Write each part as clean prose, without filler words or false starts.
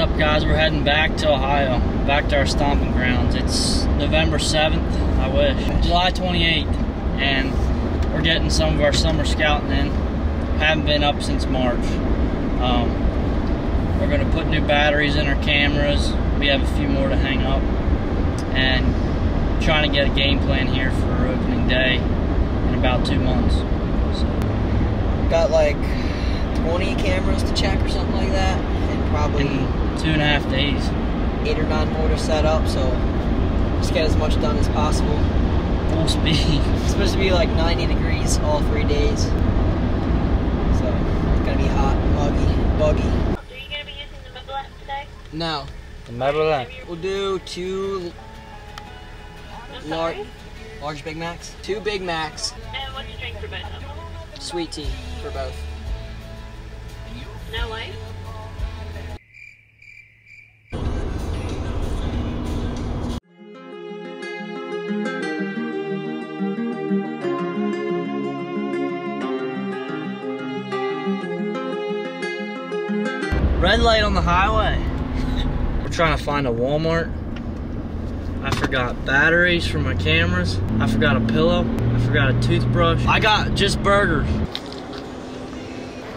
up, guys? We're heading back to Ohio, back to our stomping grounds. It's November 7th, I wish. July 28th, and we're getting some of our summer scouting in. Haven't been up since March. We're going to put new batteries in our cameras. We have a few more to hang up, and trying to get a game plan here for opening day in about 2 months. So, got like 20 cameras to check or something like that, and probably in 2.5 days. 8 or 9 more to set up, so just get as much done as possible. Full speed. It's supposed to be like 90 degrees all 3 days, so it's gonna be hot, muggy, buggy. Are you gonna be using the Mobile app today? No. The Mobile app. We'll do 2 large Big Macs. 2 Big Macs. And what's your drink for both of them? Sweet tea for both. No way. Red light on the highway. We're trying to find a Walmart. I forgot batteries for my cameras. I forgot a pillow. I forgot a toothbrush. I got just burgers.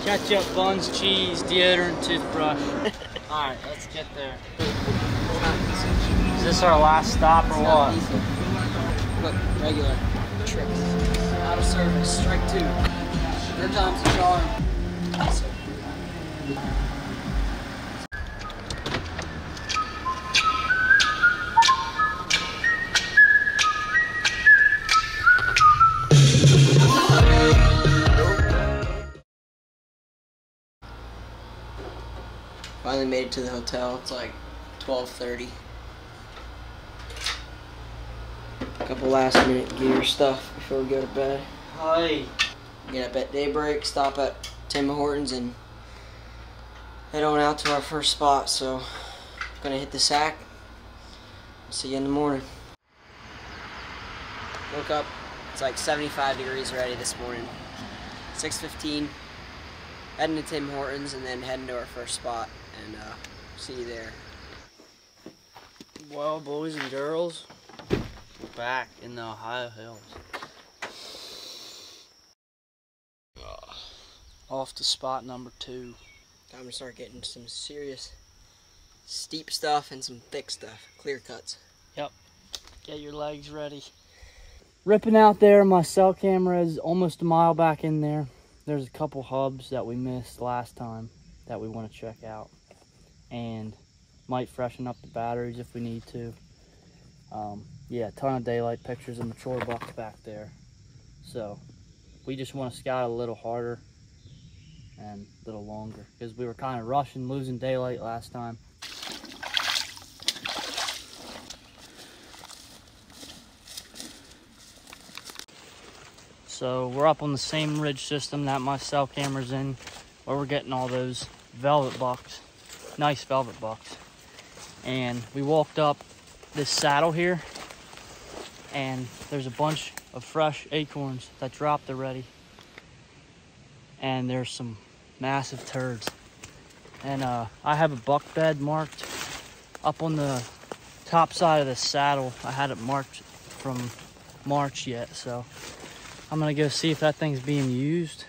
Ketchup, buns, cheese, deodorant, toothbrush. Alright, let's get there. Is this our last stop or what? Look, regular. Tricks. Out of service. Strike 2. 3rd time's the charm. Finally made it to the hotel. It's like 12:30. Couple last minute gear stuff before we go to bed. Hi. Get up at daybreak, stop at Tim Hortons, and head on out to our first spot. So, gonna hit the sack. See you in the morning. Woke up. It's like 75 degrees already this morning. 6:15. Heading to Tim Hortons and then heading to our first spot, and see you there. Well, boys and girls, we're back in the Ohio hills. Off to spot number 2. Time to start getting some serious steep stuff and some thick stuff, clear cuts. Yep. Get your legs ready. Ripping out there, my cell camera is almost a mile back in there. There's a couple hubs that we missed last time that we want to check out, and might freshen up the batteries if we need to. Yeah, a ton of daylight pictures of mature bucks back there. So we just want to scout a little harder and a little longer, because we were kind of rushing, losing daylight last time. So we're up on the same ridge system that my cell camera's in, where we're getting all those velvet bucks, nice velvet bucks. And we walked up this saddle here, and there's a bunch of fresh acorns that dropped already. And there's some massive turds. And I have a buck bed marked up on the top side of this saddle. I had it marked from March yet, so I'm gonna go see if that thing's being used.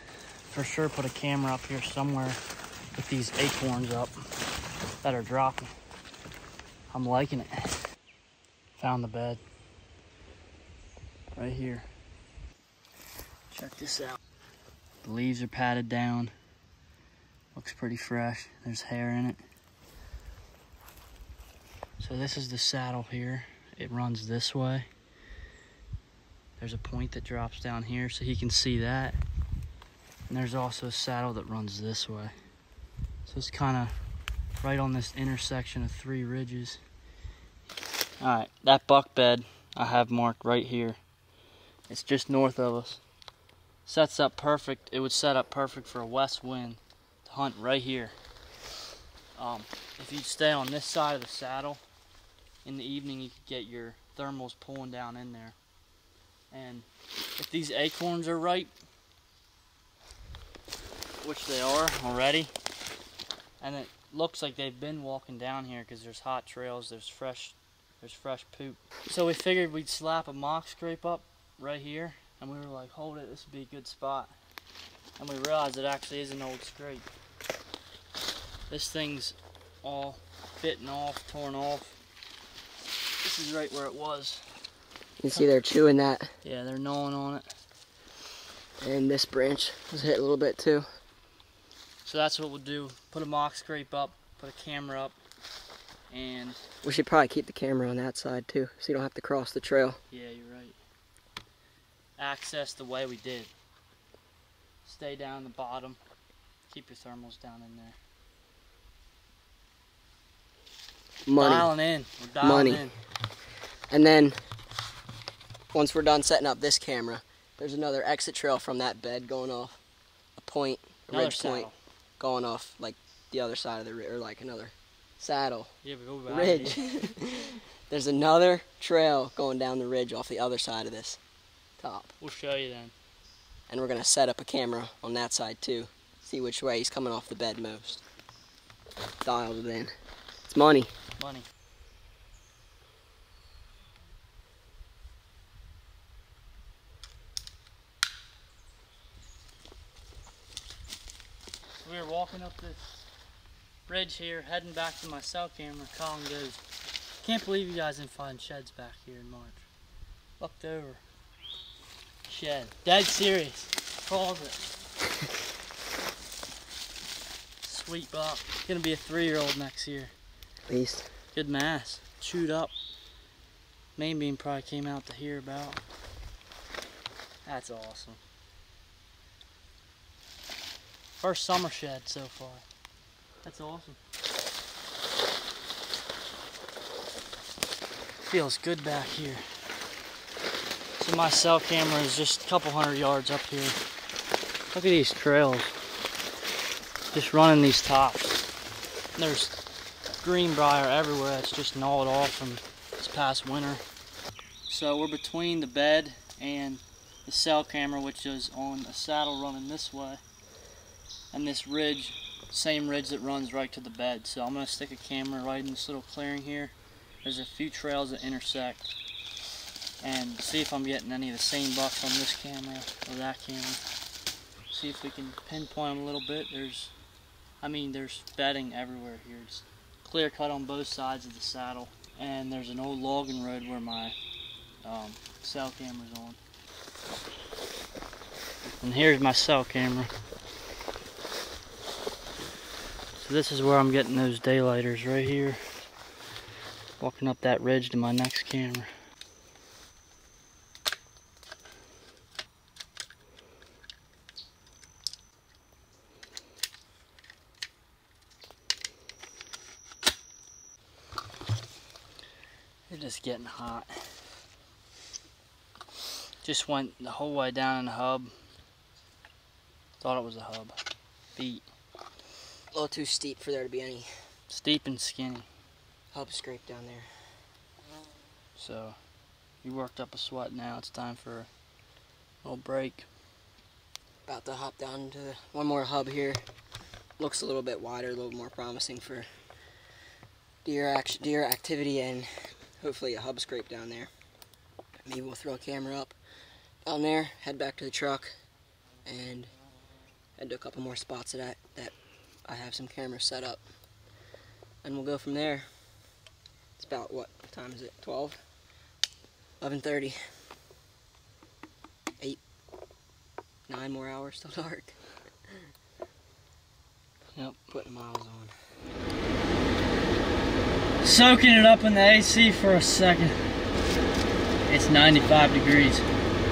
For sure put a camera up here somewhere with these acorns up that are dropping. I'm liking it. Found the bed. Right here. Check this out. The leaves are patted down. Looks pretty fresh. There's hair in it. So this is the saddle here. It runs this way. There's a point that drops down here so he can see that. And there's also a saddle that runs this way. So it's kind of right on this intersection of 3 ridges. Alright, that buck bed I have marked right here. It's just north of us. Sets up perfect. It would set up perfect for a west wind to hunt right here. If you stay on this side of the saddle, in the evening you could get your thermals pulling down in there. And if these acorns are ripe, which they are already, and looks like they've been walking down here because there's hot trails, there's fresh poop. So we figured we'd slap a mock scrape up right here, and we were like, hold it, this would be a good spot. And we realized it actually is an old scrape. This thing's all bitten off, torn off. This is right where it was. You see they're chewing that. Yeah, they're gnawing on it. And this branch was hit a little bit too. So that's what we'll do. Put a mock scrape up, put a camera up, and... We should probably keep the camera on that side too, so you don't have to cross the trail. Yeah, you're right. Access the way we did. Stay down the bottom. Keep your thermals down in there. Money. Dialing in. We're dialing in. And then, once we're done setting up this camera, there's another exit trail from that bed going off a point, a ridge point, going off like the other side of the ridge, or like another saddle. Yeah, we go back. Ridge. There's another trail going down the ridge off the other side of this top. We'll show you then. And we're going to set up a camera on that side too. See which way he's coming off the bed most. Dialed it in. It's money. Money. We were walking up this ridge here, heading back to my cell camera. Colin goes, can't believe you guys didn't find sheds back here in March. Looked over. Shed. Dead serious. Calls it. Sweet buck. Gonna be a 3-year-old next year. At least. Good mass. Chewed up. Main beam probably came out to here about. That's awesome. First summer shed so far. That's awesome. Feels good back here. So my cell camera is just a couple 100 yards up here. Look at these trails. Just running these tops. And there's greenbrier everywhere. It's just gnawed off from this past winter. So we're between the bed and the cell camera, which is on a saddle running this way, and this ridge, same ridge that runs right to the bed. So I'm going to stick a camera right in this little clearing here. There's a few trails that intersect, and see if I'm getting any of the same bucks on this camera or that camera. See if we can pinpoint them a little bit. There's bedding everywhere here. It's clear cut on both sides of the saddle, and there's an old logging road where my cell camera's on. And here's my cell camera. So this is where I'm getting those daylighters right here. Walking up that ridge to my next camera. They're just getting hot. Just went the whole way down in the hub. Thought it was a hub. Beat. A little too steep for there to be any Steep and skinny. hub scrape down there. So, you worked up a sweat now. It's time for a little break. About to hop down to one more hub here. Looks a little bit wider, a little more promising for deer activity, and hopefully a hub scrape down there. Maybe we'll throw a camera up down there, head back to the truck, and head to a couple more spots that I have some cameras set up. And we'll go from there. It's about, what time is it? 12? 11:30. 9 more hours till dark. Yep. Putting miles on. Soaking it up in the AC for a second. It's 95 degrees.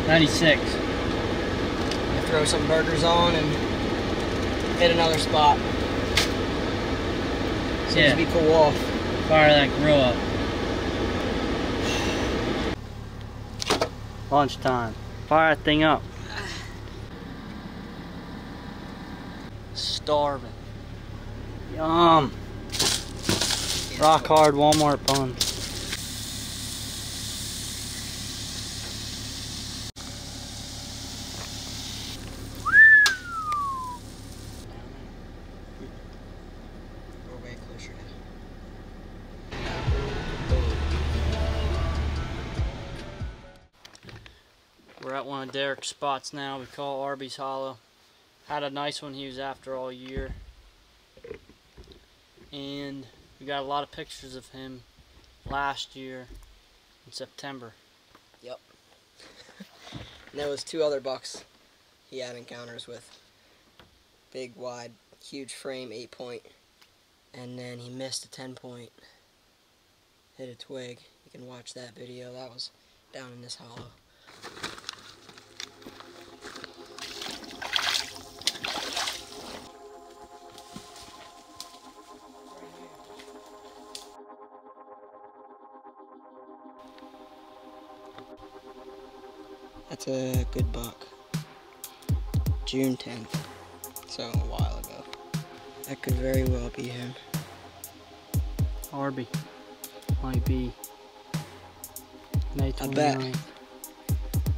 96. Gonna throw some burgers on and hit another spot. Seems Yeah. to be cool off. Fire that grill up. Lunchtime. Fire that thing up. Starving. Yum. Rock hard Walmart buns. We're way at one of Derek's spots now. We call Arby's Hollow. Had a nice one he was after all year. And we got a lot of pictures of him last year in September. Yep. And there was 2 other bucks he had encounters with. Big, wide, huge frame, 8-point. And then he missed a 10-point. Hit a twig. You can watch that video. That was down in this hollow. That's a good buck. June 10th. So a while ago. That could very well be him. Arby might be May 29th. I bet.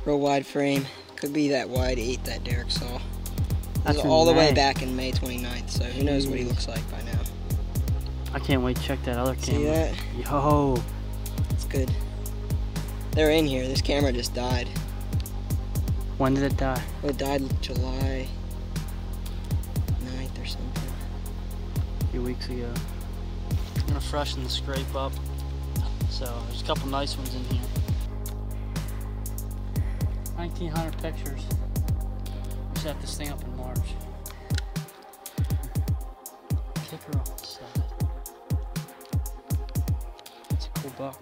Real wide frame. Could be that wide 8 that Derek saw. That's all the way back in May 29th, so who knows what he looks like by now. I can't wait to check that other camera. See that? Yo! It's good. They're in here. This camera just died. When did it die? It died July 9th or something. A few weeks ago. I'm gonna freshen the scrape up. So there's a couple nice ones in here. 1,900 pictures. We set this thing up in March. Kick her off the side. It's a cool buck.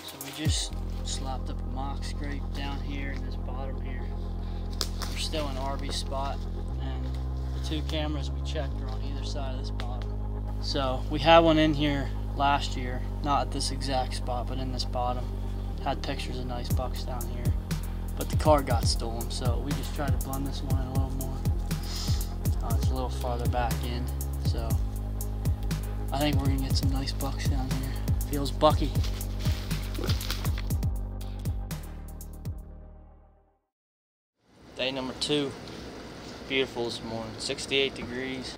So we just slapped up a mock scrape down here in this bottom here. We're still in Arby's spot, and the 2 cameras we checked are on either side of this bottom. So we had one in here last year, not at this exact spot, but in this bottom. Had pictures of nice bucks down here, but the car got stolen, so we just tried to blend this one in a little more. It's a little farther back in, so I think we're gonna get some nice bucks down here. Feels bucky. Day number 2. Beautiful this morning, 68 degrees.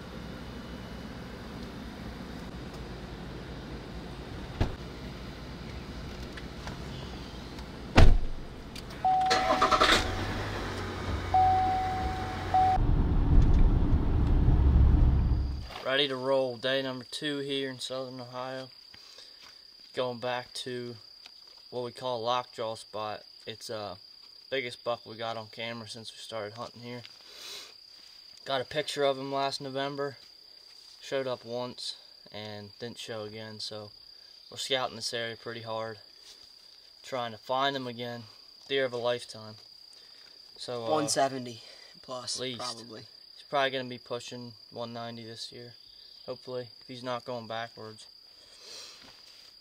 Ready to roll. Day number 2 here in southern Ohio. Going back to what we call a lockjaw spot. It's biggest buck we got on camera since we started hunting here. Got a picture of him last November. Showed up once and didn't show again, so we're scouting this area pretty hard, trying to find him again. Deer of a lifetime. So 170 plus, at least. probably. He's probably going to be pushing 190 this year, hopefully, if he's not going backwards.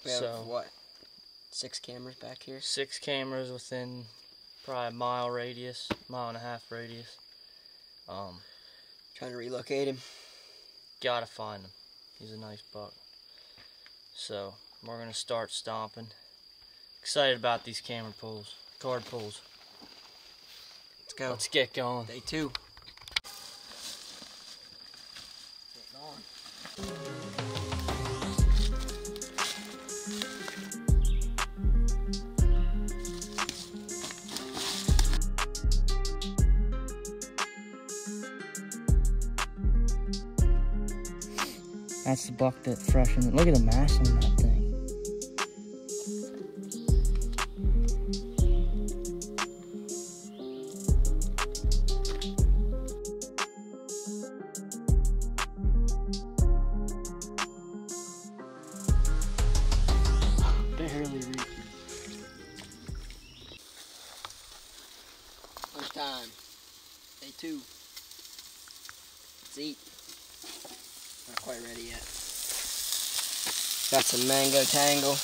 We have, what, 6 cameras back here? 6 cameras within probably a mile radius, mile and a half radius. Trying to relocate him. Gotta find him. He's a nice buck. So we're gonna start stomping. Excited about these camera pulls, card pulls. Let's go. Let's get going. Day 2. That's the buck that freshened it. Look at the mass on that thing. Barely reaching. Lunchtime. Day 2. Let's eat. Not quite ready yet. Got some mango tango.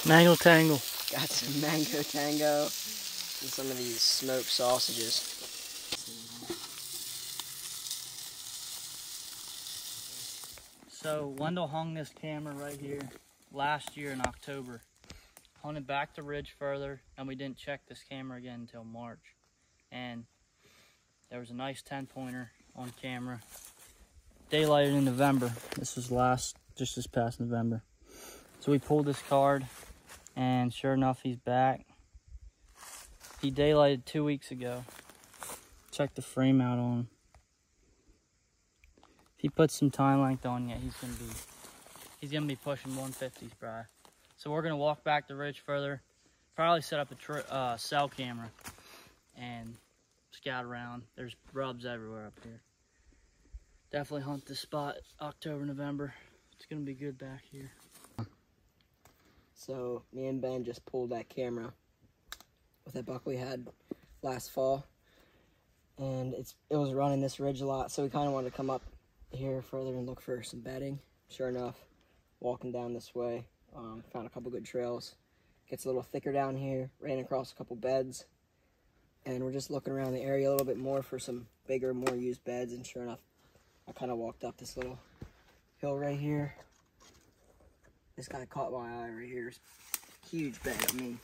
Mango tangle. Got some mango tango and some of these smoked sausages. So Wendell hung this camera right here last year in October. Hunted back the ridge further, and we didn't check this camera again until March. And there was a nice 10-pointer on camera. Daylighted in November. This was last just this past November. So we pulled this card, and sure enough, he's back. He daylighted 2 weeks ago. Check the frame out on him. If he puts some time length on yet, he's gonna be pushing 150s probably. So we're gonna walk back the ridge further, probably set up a cell camera and scout around. There's rubs everywhere up here. Definitely hunt this spot October, November. It's gonna be good back here. So me and Ben just pulled that camera with that buck we had last fall, and it was running this ridge a lot, so we kind of wanted to come up here further and look for some bedding. Sure enough, walking down this way, found a couple good trails. Gets a little thicker down here, ran across a couple beds, and we're just looking around the area a little bit more for some bigger, more used beds. And sure enough, I kind of walked up this little hill right here. This guy caught my eye right here. Huge bed, I mean,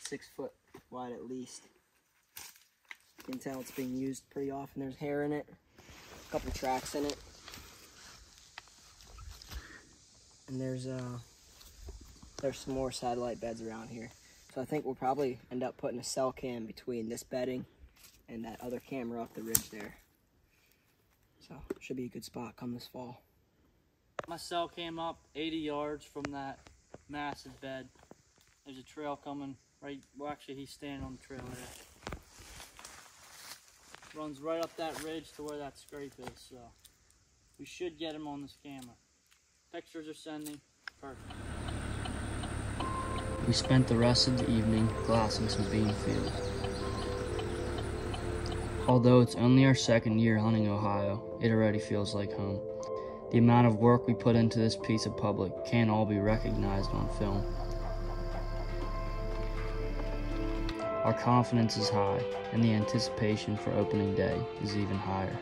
6 foot wide at least. You can tell it's being used pretty often. There's hair in it, a couple tracks in it. And there's some more satellite beds around here. So I think we'll probably end up putting a cell cam between this bedding and that other camera up the ridge there. So should be a good spot come this fall. My cell came up 80 yards from that massive bed. There's a trail coming right, well actually he's standing on the trail there. Runs right up that ridge to where that scrape is, so we should get him on this camera. Pictures are sending, perfect. We spent the rest of the evening glassing some bean fields. Although it's only our second year hunting Ohio, it already feels like home. The amount of work we put into this piece of public can't all be recognized on film. Our confidence is high, and the anticipation for opening day is even higher.